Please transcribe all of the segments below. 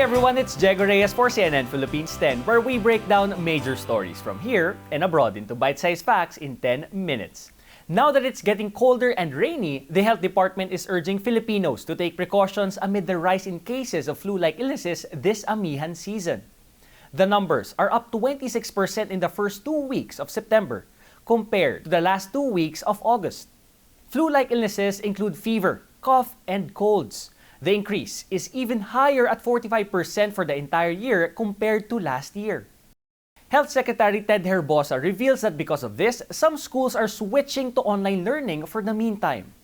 everyone, it's Jego Reyes for CNN Philippines 10, where we break down major stories from here and abroad into bite-sized facts in 10 minutes. Now that it's getting colder and rainy, the health department is urging Filipinos to take precautions amid the rise in cases of flu-like illnesses this amihan season. The numbers are up 26% in the first 2 weeks of September compared to the last 2 weeks of August. Flu-like illnesses include fever, cough, and colds. The increase is even higher at 45% for the entire year compared to last year. Health Secretary Ted Herbosa reveals that because of this, some schools are switching to online learning for the meantime.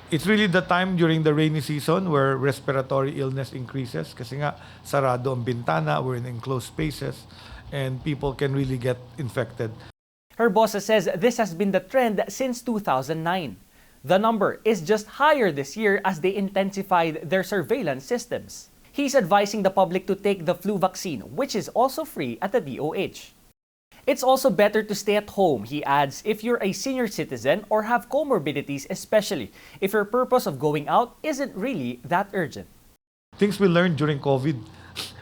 It's really the time during the rainy season where respiratory illness increases kasi nga sarado ang bintana, we're in enclosed spaces, and people can really get infected. Herbosa says this has been the trend since 2009. The number is just higher this year as they intensified their surveillance systems. He's advising the public to take the flu vaccine, which is also free at the DOH. It's also better to stay at home, he adds, if you're a senior citizen or have comorbidities, especially if your purpose of going out isn't really that urgent. Things we learned during COVID,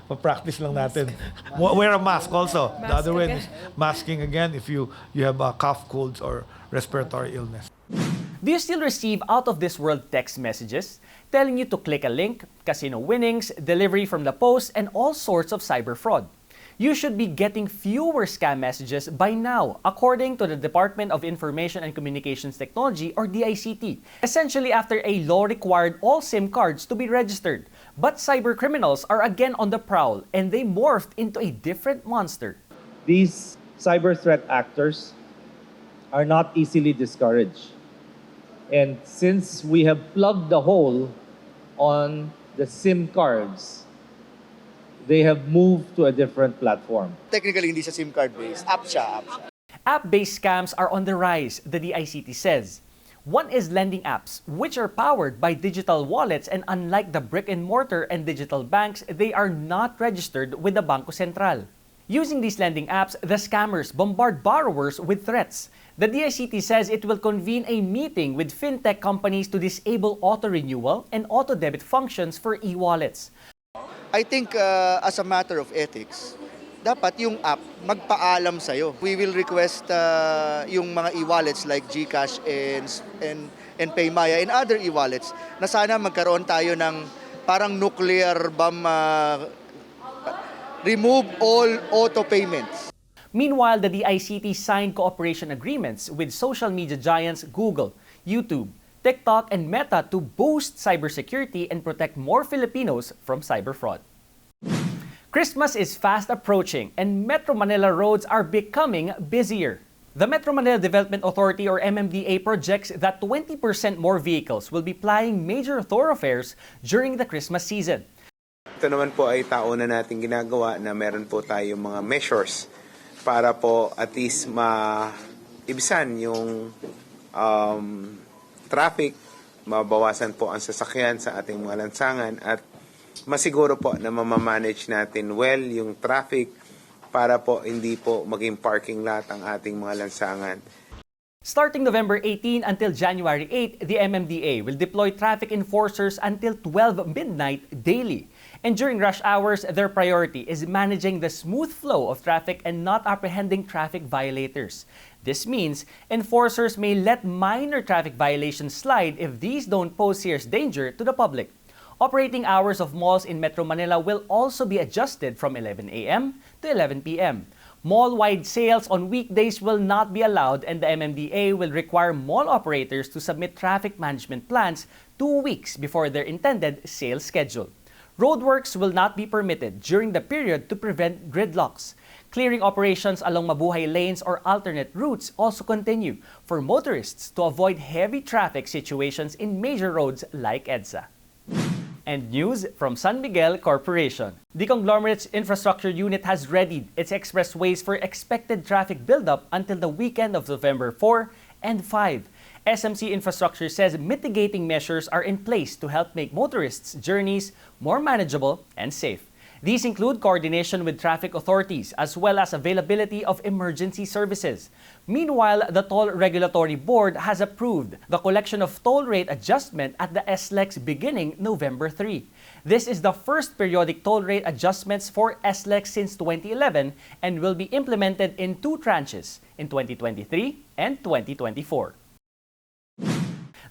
pa-practice lang natin. Wear a mask also. The other way is masking again if you have cough, colds, or respiratory illness. Do you still receive out-of-this-world text messages telling you to click a link, casino winnings, delivery from the post, and all sorts of cyber fraud? You should be getting fewer scam messages by now, according to the Department of Information and Communications Technology, or DICT, essentially after a law required all SIM cards to be registered. But cyber criminals are again on the prowl, and they morphed into a different monster. These cyber threat actors are not easily discouraged. And since we have plugged the hole on the SIM cards, they have moved to a different platform. Technically, hindi siya SIM card based. App siya. App-based scams are on the rise, the DICT says. One is lending apps, which are powered by digital wallets, and unlike the brick-and-mortar and digital banks, they are not registered with the Bangko Sentral. Using these lending apps, the scammers bombard borrowers with threats. The DICT says it will convene a meeting with fintech companies to disable auto-renewal and auto-debit functions for e-wallets. I think as a matter of ethics, dapat yung app magpaalam sa'yo. We will request yung mga e-wallets like GCash and PayMaya and other e-wallets na sana magkaroon tayo ng parang nuclear bomb, remove all auto payments. Meanwhile, the DICT signed cooperation agreements with social media giants Google, YouTube, TikTok, and Meta to boost cybersecurity and protect more Filipinos from cyber fraud. Christmas is fast approaching and Metro Manila roads are becoming busier. The Metro Manila Development Authority or MMDA projects that 20% more vehicles will be plying major thoroughfares during the Christmas season. Ito naman po ay taon na natin ginagawa na meron po tayong mga measures para po at least maibisan yung traffic, mabawasan po ang sasakyan sa ating mga lansangan at masiguro po na mamamanage natin well yung traffic para po hindi po maging parking lot ang ating mga lansangan. Starting November 18 until January 8, the MMDA will deploy traffic enforcers until 12 midnight daily. And during rush hours, their priority is managing the smooth flow of traffic and not apprehending traffic violators. This means enforcers may let minor traffic violations slide if these don't pose serious danger to the public. Operating hours of malls in Metro Manila will also be adjusted from 11 a.m. to 11 p.m. Mall-wide sales on weekdays will not be allowed, and the MMDA will require mall operators to submit traffic management plans 2 weeks before their intended sales schedule. Roadworks will not be permitted during the period to prevent gridlocks. Clearing operations along mabuhay lanes or alternate routes also continue for motorists to avoid heavy traffic situations in major roads like EDSA. And news from San Miguel Corporation. The conglomerate's infrastructure unit has readied its expressways for expected traffic buildup until the weekend of November 4 and 5. SMC Infrastructure says mitigating measures are in place to help make motorists' journeys more manageable and safe. These include coordination with traffic authorities as well as availability of emergency services. Meanwhile, the Toll Regulatory Board has approved the collection of toll rate adjustment at the SLEX beginning November 3. This is the first periodic toll rate adjustments for SLEX since 2011 and will be implemented in 2 tranches in 2023 and 2024.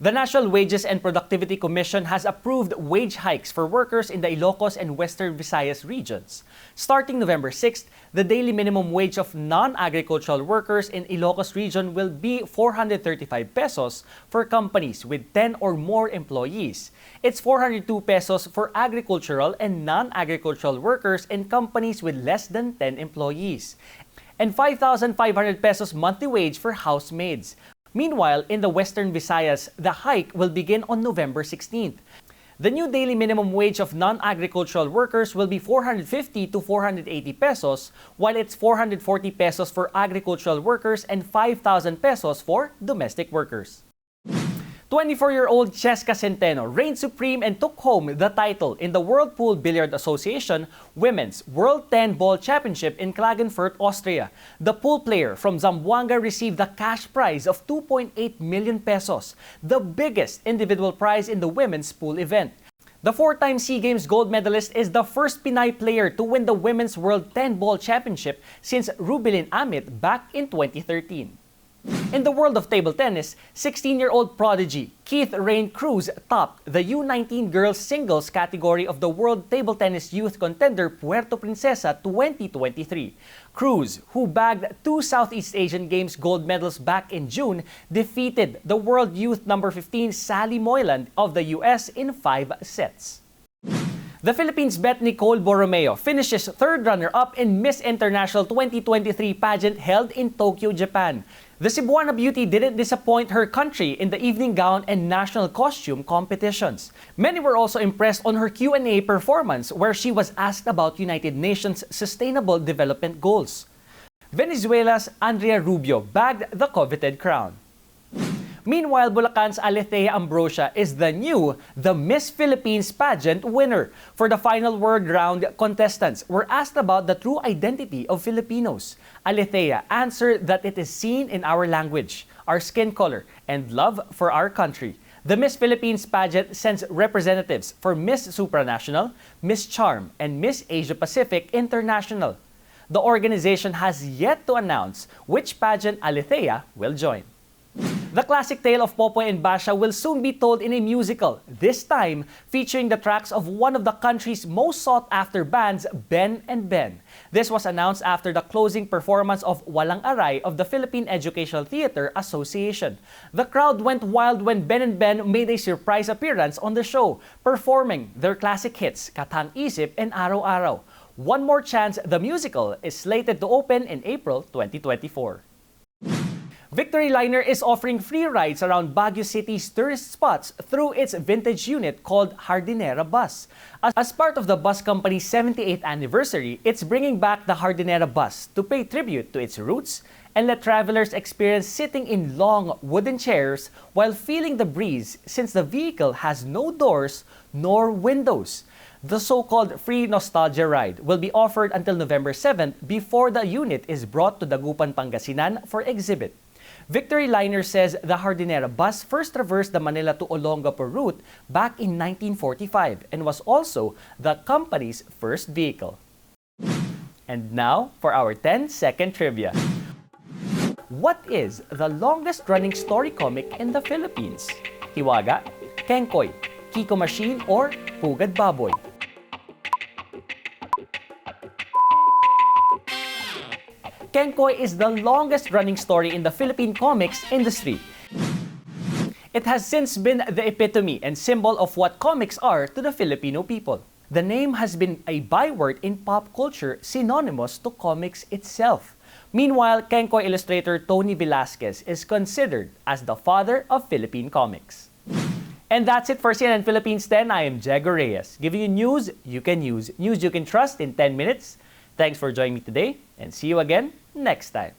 The National Wages and Productivity Commission has approved wage hikes for workers in the Ilocos and Western Visayas regions. Starting November 6th, the daily minimum wage of non-agricultural workers in Ilocos region will be 435 pesos for companies with 10 or more employees. It's 402 pesos for agricultural and non-agricultural workers in companies with less than 10 employees, and 5,500 pesos monthly wage for housemaids. Meanwhile, in the Western Visayas, the hike will begin on November 16th. The new daily minimum wage of non-agricultural workers will be 450 to 480 pesos, while it's 440 pesos for agricultural workers and 5,000 pesos for domestic workers. 24-year-old Cheska Centeno reigned supreme and took home the title in the World Pool Billiard Association Women's World 10 Ball Championship in Klagenfurt, Austria. The pool player from Zamboanga received the cash prize of 2.8 million pesos, the biggest individual prize in the women's pool event. The 4-time SEA Games gold medalist is the first Pinay player to win the Women's World 10 Ball Championship since Rubilin Amit back in 2013. In the world of table tennis, 16-year-old prodigy Keith Rain Cruz topped the U19 girls singles category of the World Table Tennis Youth Contender Puerto Princesa 2023. Cruz, who bagged 2 Southeast Asian Games gold medals back in June, defeated the world youth number 15 Sally Moyland of the US in 5 sets. The Philippines' Bet Nicole Borromeo finishes 3rd runner-up in Miss International 2023 pageant held in Tokyo, Japan. The Cebuana beauty didn't disappoint her country in the evening gown and national costume competitions. Many were also impressed on her Q&A performance, where she was asked about United Nations Sustainable Development Goals. Venezuela's Andrea Rubio bagged the coveted crown. Meanwhile, Bulacan's Alethea Ambrosia is the Miss Philippines pageant winner. For the final word round, contestants were asked about the true identity of Filipinos. Alethea answered that it is seen in our language, our skin color, and love for our country. The Miss Philippines pageant sends representatives for Miss Supranational, Miss Charm, and Miss Asia Pacific International. The organization has yet to announce which pageant Alethea will join. The classic tale of Popoy and Basha will soon be told in a musical, this time featuring the tracks of one of the country's most sought-after bands, Ben and Ben. This was announced after the closing performance of Walang Aray of the Philippine Educational Theater Association. The crowd went wild when Ben and Ben made a surprise appearance on the show, performing their classic hits, Katang Isip and Araw-Araw. One More Chance, the musical, is slated to open in April 2024. Victory Liner is offering free rides around Baguio City's tourist spots through its vintage unit called Hardinera Bus. As part of the bus company's 78th anniversary, it's bringing back the Hardinera Bus to pay tribute to its roots and let travelers experience sitting in long wooden chairs while feeling the breeze, since the vehicle has no doors nor windows. The so-called free nostalgia ride will be offered until November 7th before the unit is brought to Dagupan, Pangasinan for exhibit. Victory Liner says the Hardinera bus first traversed the Manila to Olongapo route back in 1945 and was also the company's first vehicle. And now for our 10-second trivia. What is the longest-running story comic in the Philippines? Hiwaga, Kengkoy, Kiko Machine, or Pugad Baboy? Kengkoy is the longest-running story in the Philippine comics industry. It has since been the epitome and symbol of what comics are to the Filipino people. The name has been a byword in pop culture synonymous to comics itself. Meanwhile, Kengkoy illustrator Tony Velasquez is considered as the father of Philippine comics. And that's it for CNN Philippines 10. I am Jego Reyes, giving you news you can use, news you can trust in 10 minutes. Thanks for joining me today, and see you again next time.